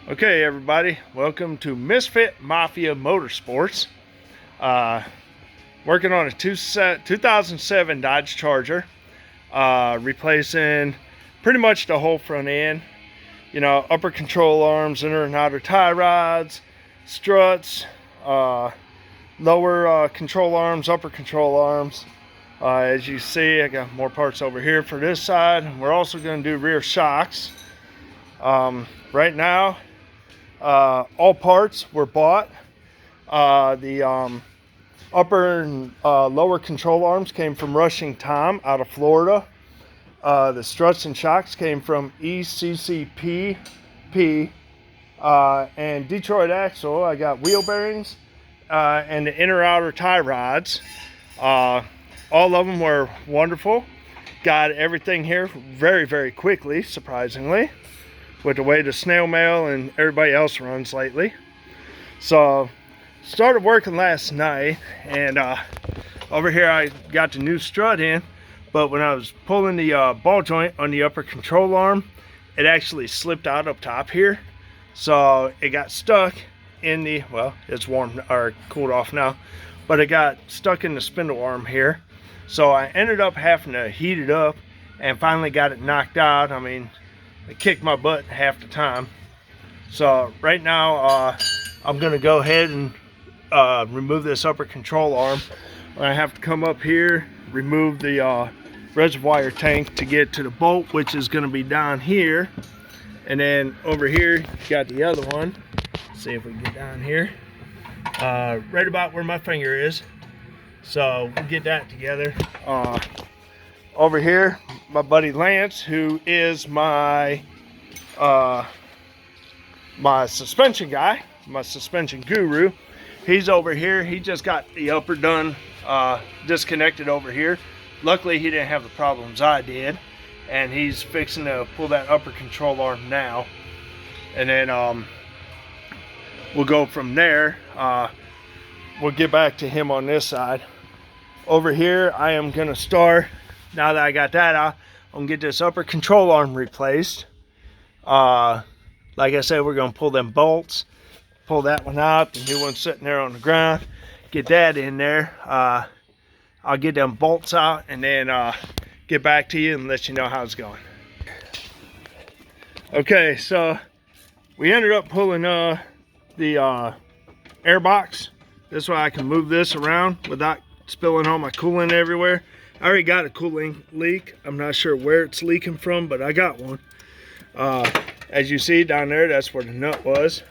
Okay, everybody, welcome to Misfit Mafia Motorsports. Working on a 2007 Dodge Charger, replacing pretty much the whole front end. You know, upper control arms, inner and outer tie rods, struts, lower control arms, upper control arms. As you see, I got more parts over here for this side. We're also going to do rear shocks. Right now, all parts were bought. The upper and lower control arms came from Rushing Tom out of Florida. The struts and shocks came from ECCP, and Detroit Axle. I got wheel bearings and the inner outer tie rods. All of them were wonderful. Got everything here very, very quickly, surprisingly, with the way the snail mail and everybody else runs lately. So started working last night, and over here I got the new strut in, but when I was pulling the ball joint on the upper control arm, it actually slipped out up top here, so it got stuck in the, well, it's warm or cooled off now, but it got stuck in the spindle arm here. So I ended up having to heat it up and finally got it knocked out. I mean, it kicked my butt half the time. So right now I'm gonna go ahead and remove this upper control arm. I have to come up here, remove the reservoir tank to get to the bolt, which is gonna be down here. And then over here, you got the other one. Let's see if we can get down here. Right about where my finger is. So we'll get that together. Over here, my buddy Lance, who is my my suspension guy, my suspension guru, he's over here. He just got the upper done disconnected over here. Luckily he didn't have the problems I did, and he's fixing to pull that upper control arm now, and then we'll go from there. We'll get back to him on this side. Over here, I am gonna start, now that I got that out, I'm gonna get this upper control arm replaced. Like I said, we're gonna pull them bolts, pull that one out, the new one's sitting there on the ground, get that in there. I'll get them bolts out and then get back to you and let you know how it's going. Okay, so we ended up pulling the air box. This way I can move this around without spilling all my coolant everywhere. I already got a cooling leak. I'm not sure where it's leaking from, but I got one. As you see down there, that's where the nut was.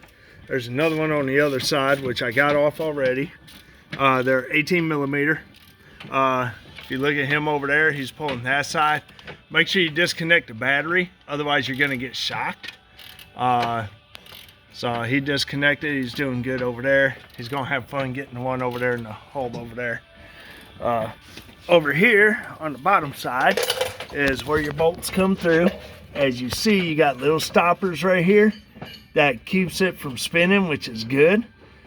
There's another one on the other side, which I got off already. They're 18 millimeter. If you look at him over there, he's pulling that side. Make sure you disconnect the battery, otherwise you're gonna get shocked. So he disconnected, he's doing good over there. He's gonna have fun getting the one over there in the hole over there. Over here on the bottom side is where your bolts come through. As you see, you got little stoppers right here that keeps it from spinning, which is good.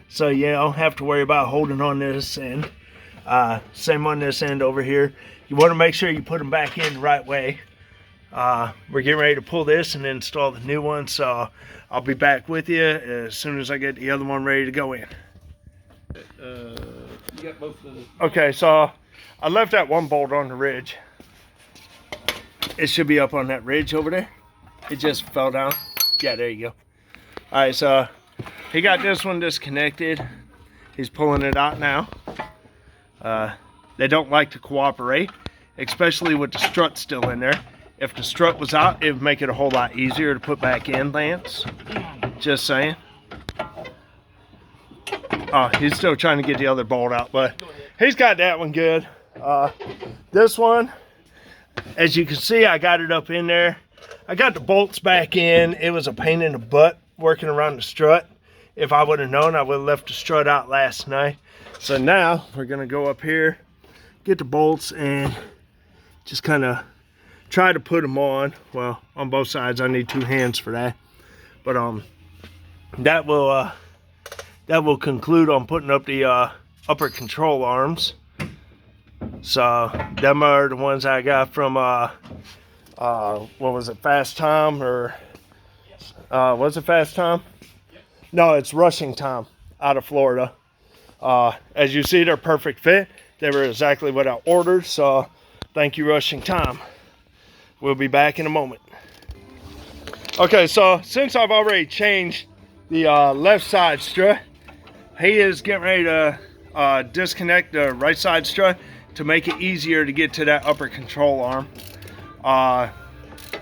So you don't have to worry about holding on this end. Same on this end over here. You want to make sure you put them back in the right way. We're getting ready to pull this and install the new one, so I'll be back with you as soon as I get the other one ready to go in. You got both of them. Okay, so I left that one bolt on the ridge. It should be up on that ridge over there. It just fell down. Yeah, there you go. All right, so he got this one disconnected. He's pulling it out now. They don't like to cooperate, especially with the strut still in there. If the strut was out, it would make it a whole lot easier to put back in, Lance. Just saying. Oh, he's still trying to get the other bolt out, but he's got that one good. This one, as you can see, I got it up in there. I got the bolts back in. It was a pain in the butt working around the strut. If I would have known, I would have left the strut out last night. So now we're gonna go up here, get the bolts, and just kind of try to put them on. Well, on both sides. I need two hands for that. But that will conclude on putting up the upper control arms. So them are the ones I got from what was it, Fast Tom or Was it Fast Time? No, it's Rushing Time out of Florida. As you see, they're perfect fit. They were exactly what I ordered, so thank you, Rushing Time. We'll be back in a moment. Okay, so since I've already changed the left side strut, he is getting ready to disconnect the right side strut to make it easier to get to that upper control arm.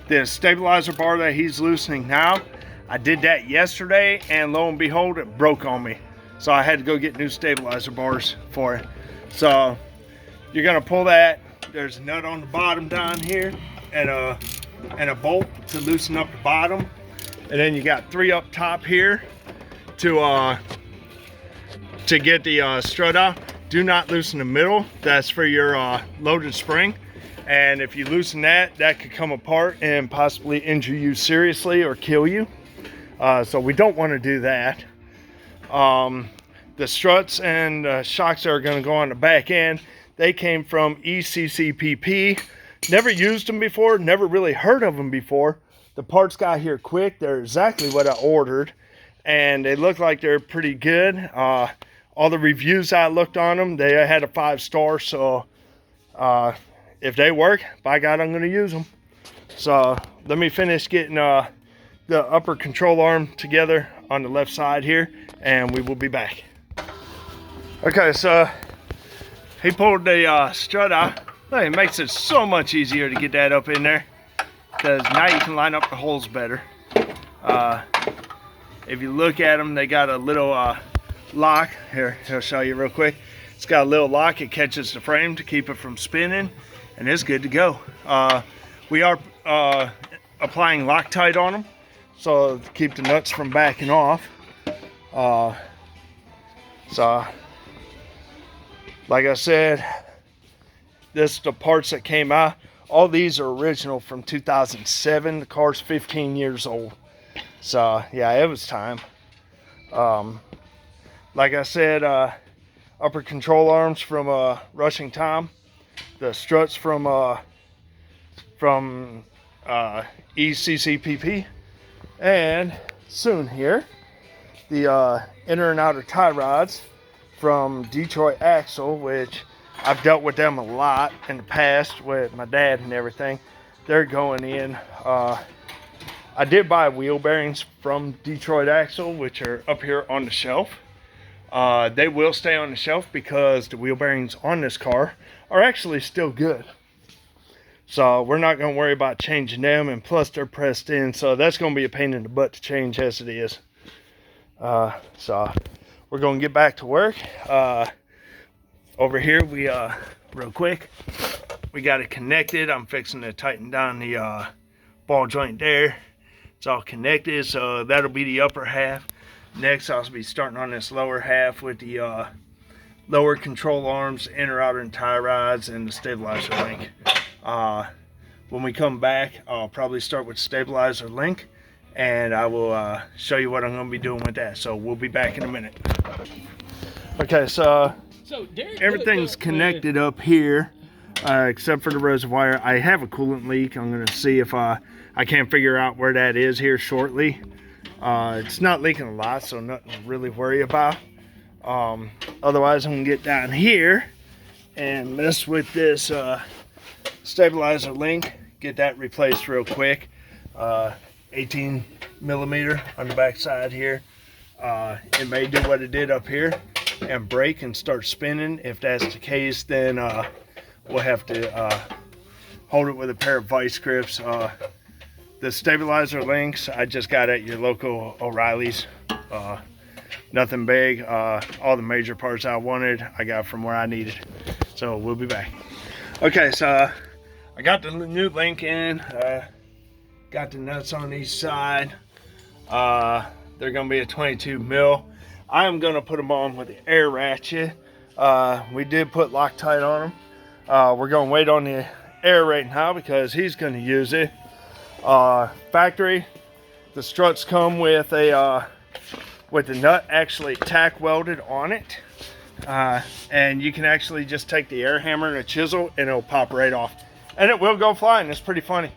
The stabilizer bar that he's loosening now, I did that yesterday, and lo and behold, it broke on me. So I had to go get new stabilizer bars for it. So you're gonna pull that. There's a nut on the bottom down here, and a bolt to loosen up the bottom. And then you got 3 up top here to get the strut out. Do not loosen the middle. That's for your loaded spring. And if you loosen that, that could come apart and possibly injure you seriously or kill you. So we don't want to do that. The struts and shocks that are going to go on the back end, they came from ECCPP. Never used them before, never really heard of them before. The parts got here quick. They're exactly what I ordered, and they look like they're pretty good. All the reviews I looked on them, they had a 5-star, so if they work, by God, I'm going to use them. So let me finish getting the upper control arm together on the left side here, and we will be back. Okay, so he pulled the strut out. It makes it so much easier to get that up in there, because now you can line up the holes better. If you look at them, they got a little lock. Here, I'll show you real quick. It's got a little lock. It catches the frame to keep it from spinning, and it's good to go. We are applying Loctite on them, so to keep the nuts from backing off. So like I said, this the parts that came out. All these are original from 2007. The car's 15 years old. So yeah, it was time. Like I said, upper control arms from Rushing Time. The struts from ECCPP. And soon here, the inner and outer tie rods from Detroit Axle, which I've dealt with them a lot in the past with my dad and everything. They're going in. I did buy wheel bearings from Detroit Axle, which are up here on the shelf. They will stay on the shelf because the wheel bearings on this car are actually still good. So we're not going to worry about changing them, and plus they're pressed in, so that's going to be a pain in the butt to change as it is. So we're going to get back to work. Over here, we real quick, we got it connected. I'm fixing to tighten down the ball joint there. It's all connected, so that'll be the upper half. Next, I'll be starting on this lower half with the lower control arms, inner, outer, and tie rods, and the stabilizer link. When we come back, I'll probably start with stabilizer link, and I will show you what I'm going to be doing with that. So we'll be back in a minute. Okay, so everything's connected up here, except for the reservoir. I have a coolant leak. I'm going to see if I can't figure out where that is here shortly. It's not leaking a lot, so nothing to really worry about. Otherwise, I'm going to get down here and mess with this stabilizer link, get that replaced real quick. 18 millimeter on the back side here. It may do what it did up here and break and start spinning. If that's the case, then we'll have to hold it with a pair of vice grips. The stabilizer links I just got at your local O'Reilly's. Nothing big. All the major parts I wanted I got from where I needed. So we'll be back. Okay, so I got the new link in. Got the nuts on each side. They're gonna be a 22 mil. I am gonna put them on with the air ratchet. We did put Loctite on them. We're gonna wait on the air right now because he's gonna use it. Factory, the struts come with a with the nut actually tack welded on it, and you can actually just take the air hammer and a chisel and it'll pop right off, and it will go flying. It's pretty funny.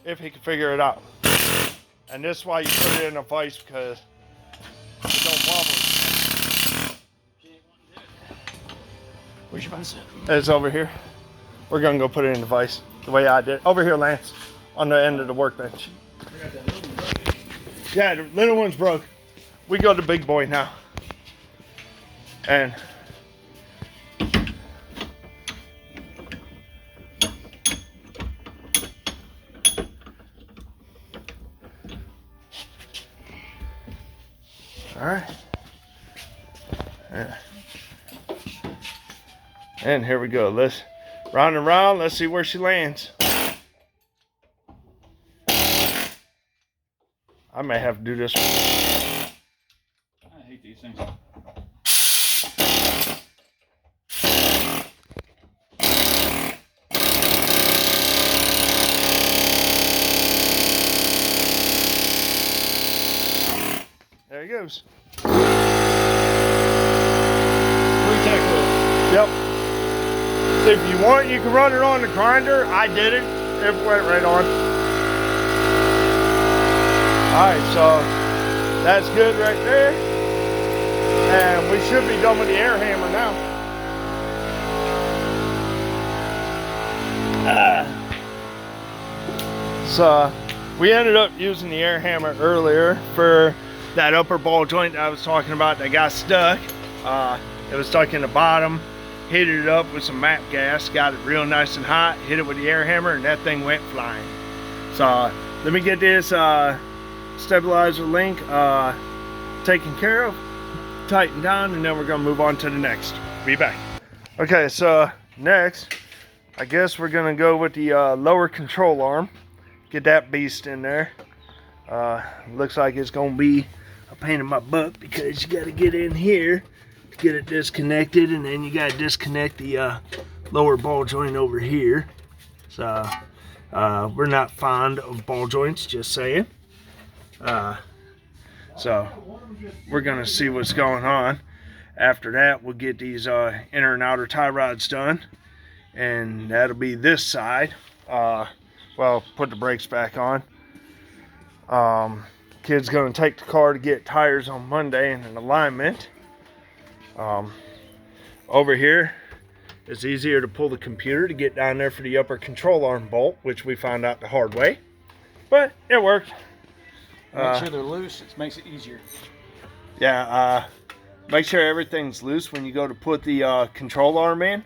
if he can figure it out. And this is why you put it in a vise, because it don't wobble. Where's your bus? It's over here. We're gonna go put it in the vise the way I did. Over here, Lance, on the end of the workbench. Yeah, the little one's broke. We go to big boy now. And all right. Yeah. And here we go. Let's round and round. Let's see where she lands. I may have to do this one. I hate these things. There he goes. Yep. If you want, you can run it on the grinder. I did it. It went right on. Alright, so that's good right there. And we should be done with the air hammer now. So we ended up using the air hammer earlier for that upper ball joint I was talking about that got stuck. It was stuck in the bottom. Heated it up with some MAP gas, got it real nice and hot, hit it with the air hammer, and that thing went flying. So let me get this stabilizer link taken care of, tightened down, and then we're gonna move on to the next. Be back. Okay, so next, I guess we're gonna go with the lower control arm. Get that beast in there. Looks like it's gonna be a pain in my butt because you gotta get in here to get it disconnected, and then you gotta disconnect the lower ball joint over here. So we're not fond of ball joints, just saying. So we're gonna see what's going on. After that, we'll get these inner and outer tie rods done, and that'll be this side. Well, put the brakes back on. Kid's gonna take the car to get tires on Monday and an alignment. Over here, it's easier to pull the computer to get down there for the upper control arm bolt, which we found out the hard way, but it worked. Make sure they're loose, it makes it easier. Yeah, make sure everything's loose when you go to put the control arm in.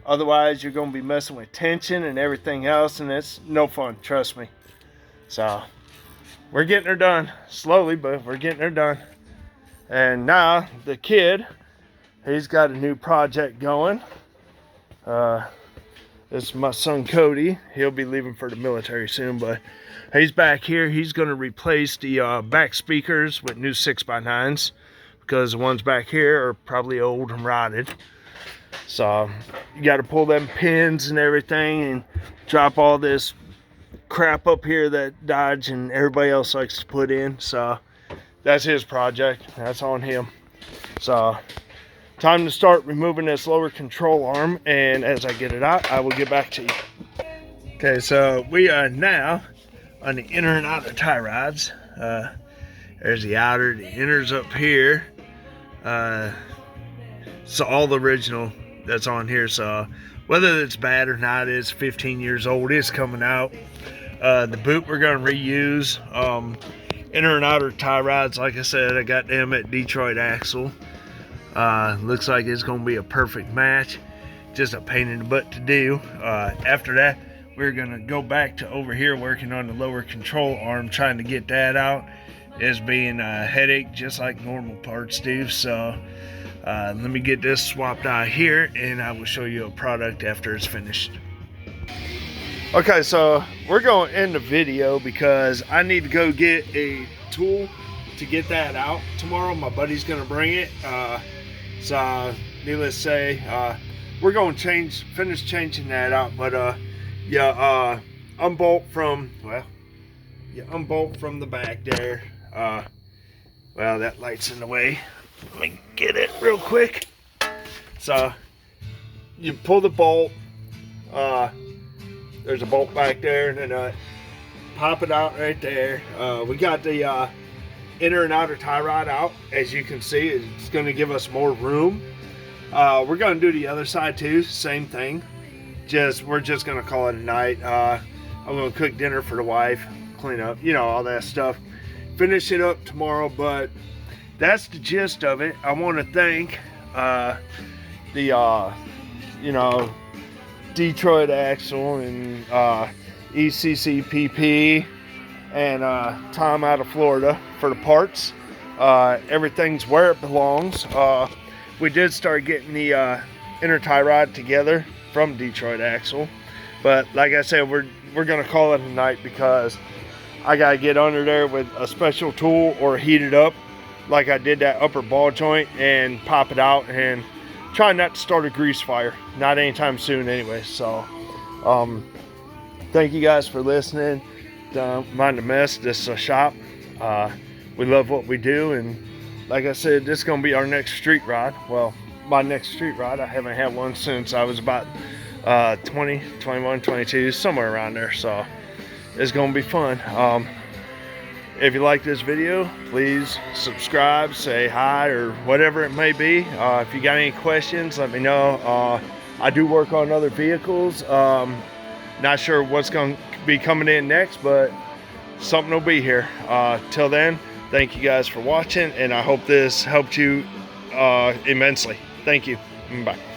Otherwise, you're going to be messing with tension and everything else, and it's no fun, trust me. So we're getting her done slowly, but we're getting her done. And now the kid, he's got a new project going. This is my son Cody. He'll be leaving for the military soon, but he's back here. He's going to replace the back speakers with new 6x9s because the ones back here are probably old and rotted. So you got to pull them pins and everything and drop all this crap up here that Dodge and everybody else likes to put in. So that's his project. That's on him. So time to start removing this lower control arm, and as I get it out, I will get back to you. Okay, so we are now on the inner and outer tie rods. There's the outer, the inner's up here. So all the original that's on here. So whether it's bad or not, it's 15 years old. It's coming out. The boot we're going to reuse. Inner and outer tie rods, like I said, I got them at Detroit Axle. Looks like it's going to be a perfect match. Just a pain in the butt to do. After that, we're going to go back to over here working on the lower control arm, trying to get that out. It's being a headache just like normal parts do. So let me get this swapped out here, and I will show you a product after it's finished. Okay, so we're going to end the video because I need to go get a tool to get that out tomorrow. My buddy's going to bring it. So needless to say, we're going to finish changing that out. But yeah, unbolt from the back there. Well, that light's in the way. Let me get it real quick. So you pull the bolt. There's a bolt back there and a nut. pop it out right there. We got the inner and outer tie rod out. As you can see, it's going to give us more room. We're going to do the other side too, same thing. We're just going to call it a night. I'm going to cook dinner for the wife, clean up, you know, all that stuff. Finish it up tomorrow, but that's the gist of it. I want to thank the you know, Detroit Axle and ECCPP and Tom out of Florida for the parts. Everything's where it belongs. We did start getting the inner tie rod together from Detroit Axle, but like I said, we're gonna call it a night because I gotta get under there with a special tool or heat it up like I did that upper ball joint and pop it out, and try not to start a grease fire, not anytime soon anyway. So thank you guys for listening. Don't mind the mess. This is a shop. We love what we do, and like I said, this is gonna be our next street rod. Well, my next street rod, I haven't had one since I was about 20, 21, 22, somewhere around there. So it's gonna be fun. If you like this video, please subscribe, say hi, or whatever it may be. If you got any questions, let me know. I do work on other vehicles. Not sure what's going to be coming in next, but something will be here. Till then, thank you guys for watching, and I hope this helped you immensely. Thank you. Bye.